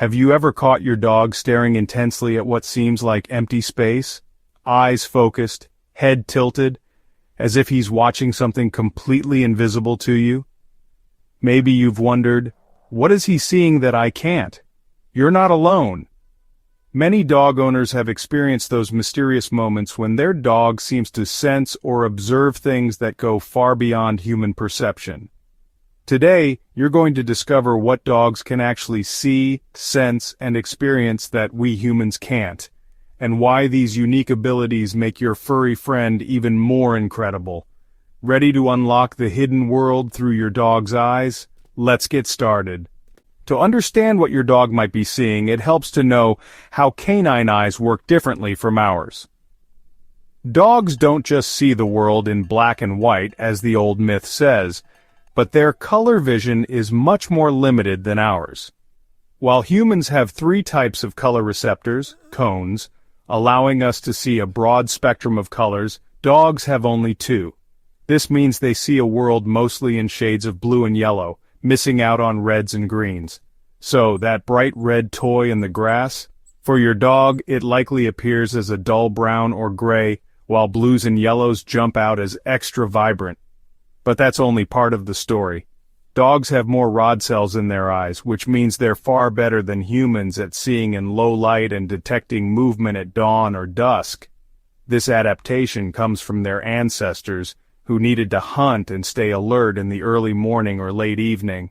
Have you ever caught your dog staring intensely at what seems like empty space? Eyes focused, head tilted, as if he's watching something completely invisible to you? Maybe you've wondered, what is he seeing that I can't? You're not alone. Many dog owners have experienced those mysterious moments when their dog seems to sense or observe things that go far beyond human perception. Today, you're going to discover what dogs can actually see, sense, and experience that we humans can't, and why these unique abilities make your furry friend even more incredible. Ready to unlock the hidden world through your dog's eyes? Let's get started. To understand what your dog might be seeing, it helps to know how canine eyes work differently from ours. Dogs don't just see the world in black and white, as the old myth says, but their color vision is much more limited than ours. While humans have 3 types of color receptors, cones, allowing us to see a broad spectrum of colors, dogs have only 2. This means they see a world mostly in shades of blue and yellow, missing out on reds and greens. So, that bright red toy in the grass? For your dog, it likely appears as a dull brown or gray, while blues and yellows jump out as extra vibrant. But that's only part of the story. Dogs have more rod cells in their eyes, which means they're far better than humans at seeing in low light and detecting movement at dawn or dusk. This adaptation comes from their ancestors, who needed to hunt and stay alert in the early morning or late evening.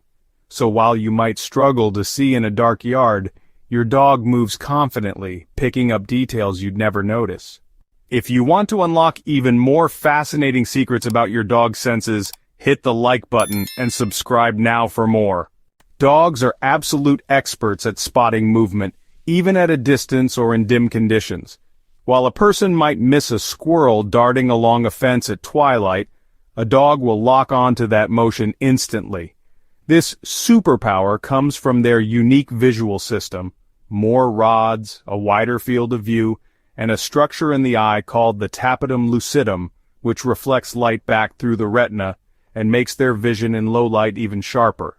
So while you might struggle to see in a dark yard, your dog moves confidently, picking up details you'd never notice. If you want to unlock even more fascinating secrets about your dog's senses, hit the like button and subscribe now for more. Dogs are absolute experts at spotting movement, even at a distance or in dim conditions. While a person might miss a squirrel darting along a fence at twilight, a dog will lock onto that motion instantly. This superpower comes from their unique visual system, more rods, a wider field of view, and a structure in the eye called the tapetum lucidum, which reflects light back through the retina and makes their vision in low light even sharper.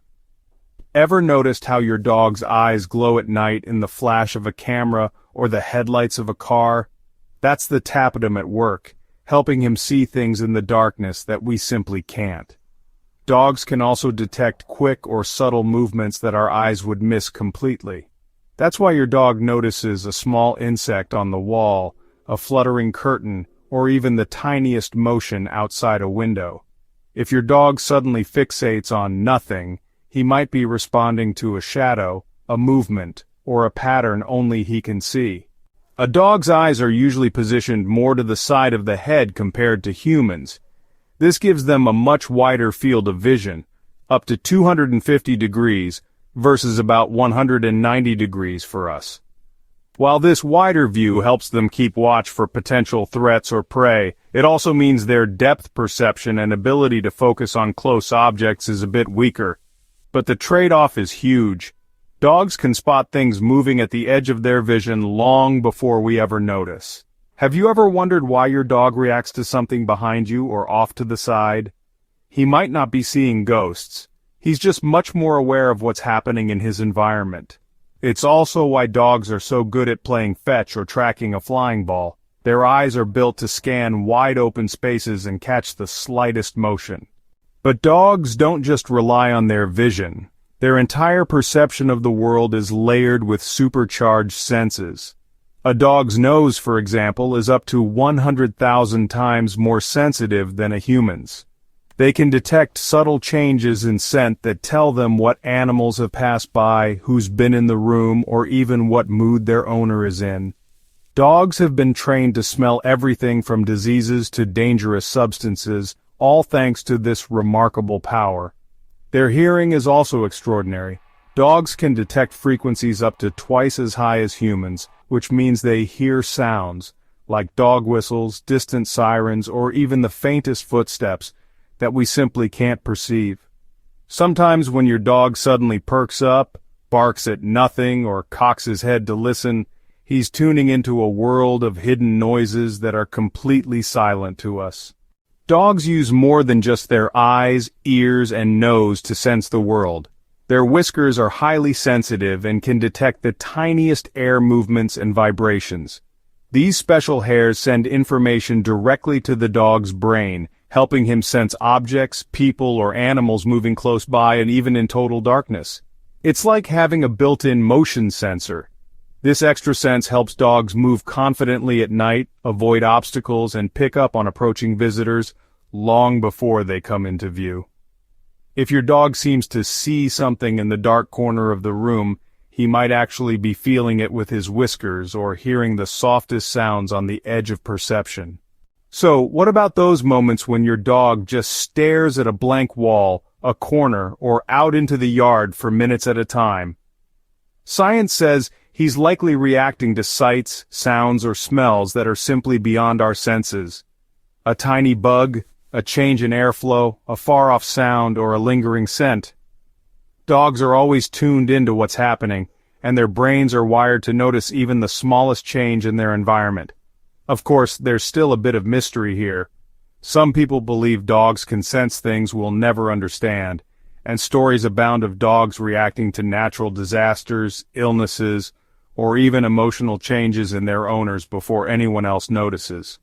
Ever noticed how your dog's eyes glow at night in the flash of a camera or the headlights of a car? That's the tapetum at work, helping him see things in the darkness that we simply can't. Dogs can also detect quick or subtle movements that our eyes would miss completely. That's why your dog notices a small insect on the wall, a fluttering curtain, or even the tiniest motion outside a window. If your dog suddenly fixates on nothing, he might be responding to a shadow, a movement, or a pattern only he can see. A dog's eyes are usually positioned more to the side of the head compared to humans. This gives them a much wider field of vision, up to 250 degrees, versus about 190 degrees for us. While this wider view helps them keep watch for potential threats or prey, it also means their depth perception and ability to focus on close objects is a bit weaker. But the trade-off is huge. Dogs can spot things moving at the edge of their vision long before we ever notice. Have you ever wondered why your dog reacts to something behind you or off to the side? He might not be seeing ghosts. He's just much more aware of what's happening in his environment. It's also why dogs are so good at playing fetch or tracking a flying ball. Their eyes are built to scan wide open spaces and catch the slightest motion. But dogs don't just rely on their vision. Their entire perception of the world is layered with supercharged senses. A dog's nose, for example, is up to 100,000 times more sensitive than a human's. They can detect subtle changes in scent that tell them what animals have passed by, who's been in the room, or even what mood their owner is in. Dogs have been trained to smell everything from diseases to dangerous substances, all thanks to this remarkable power. Their hearing is also extraordinary. Dogs can detect frequencies up to twice as high as humans, which means they hear sounds, like dog whistles, distant sirens, or even the faintest footsteps, that we simply can't perceive. Sometimes when your dog suddenly perks up, barks at nothing, or cocks his head to listen, he's tuning into a world of hidden noises that are completely silent to us. Dogs use more than just their eyes, ears, and nose to sense the world. Their whiskers are highly sensitive and can detect the tiniest air movements and vibrations. These special hairs send information directly to the dog's brain, helping him sense objects, people, or animals moving close by and even in total darkness. It's like having a built-in motion sensor. This extra sense helps dogs move confidently at night, avoid obstacles, and pick up on approaching visitors long before they come into view. If your dog seems to see something in the dark corner of the room, he might actually be feeling it with his whiskers or hearing the softest sounds on the edge of perception. So, what about those moments when your dog just stares at a blank wall, a corner, or out into the yard for minutes at a time? Science says he's likely reacting to sights, sounds, or smells that are simply beyond our senses. A tiny bug, a change in airflow, a far-off sound, or a lingering scent. Dogs are always tuned into what's happening, and their brains are wired to notice even the smallest change in their environment. Of course, there's still a bit of mystery here. Some people believe dogs can sense things we'll never understand, and stories abound of dogs reacting to natural disasters, illnesses, or even emotional changes in their owners before anyone else notices.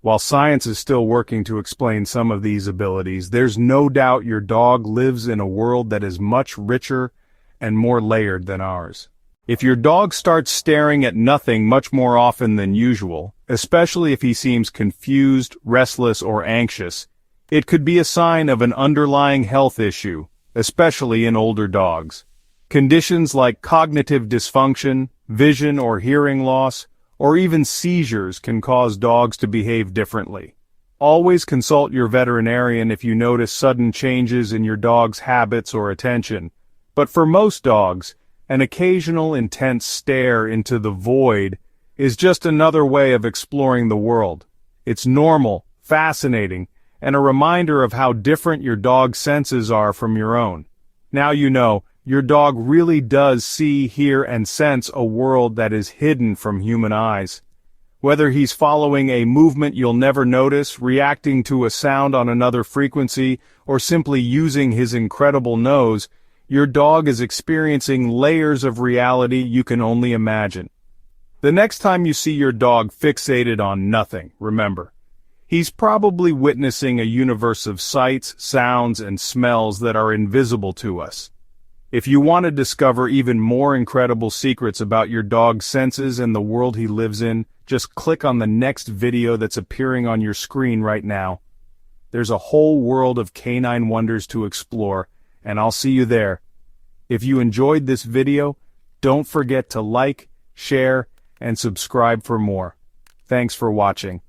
While science is still working to explain some of these abilities, there's no doubt your dog lives in a world that is much richer and more layered than ours. If your dog starts staring at nothing much more often than usual, especially if he seems confused, restless, or anxious, it could be a sign of an underlying health issue, especially in older dogs. Conditions like cognitive dysfunction, vision or hearing loss, or even seizures can cause dogs to behave differently. Always consult your veterinarian if you notice sudden changes in your dog's habits or attention. But for most dogs, an occasional intense stare into the void is just another way of exploring the world. It's normal, fascinating, and a reminder of how different your dog's senses are from your own. Now you know, your dog really does see, hear, and sense a world that is hidden from human eyes. Whether he's following a movement you'll never notice, reacting to a sound on another frequency, or simply using his incredible nose, your dog is experiencing layers of reality you can only imagine. The next time you see your dog fixated on nothing, remember, he's probably witnessing a universe of sights, sounds, and smells that are invisible to us. If you want to discover even more incredible secrets about your dog's senses and the world he lives in, just click on the next video that's appearing on your screen right now. There's a whole world of canine wonders to explore, and I'll see you there. If you enjoyed this video, don't forget to like, share, and subscribe for more. Thanks for watching.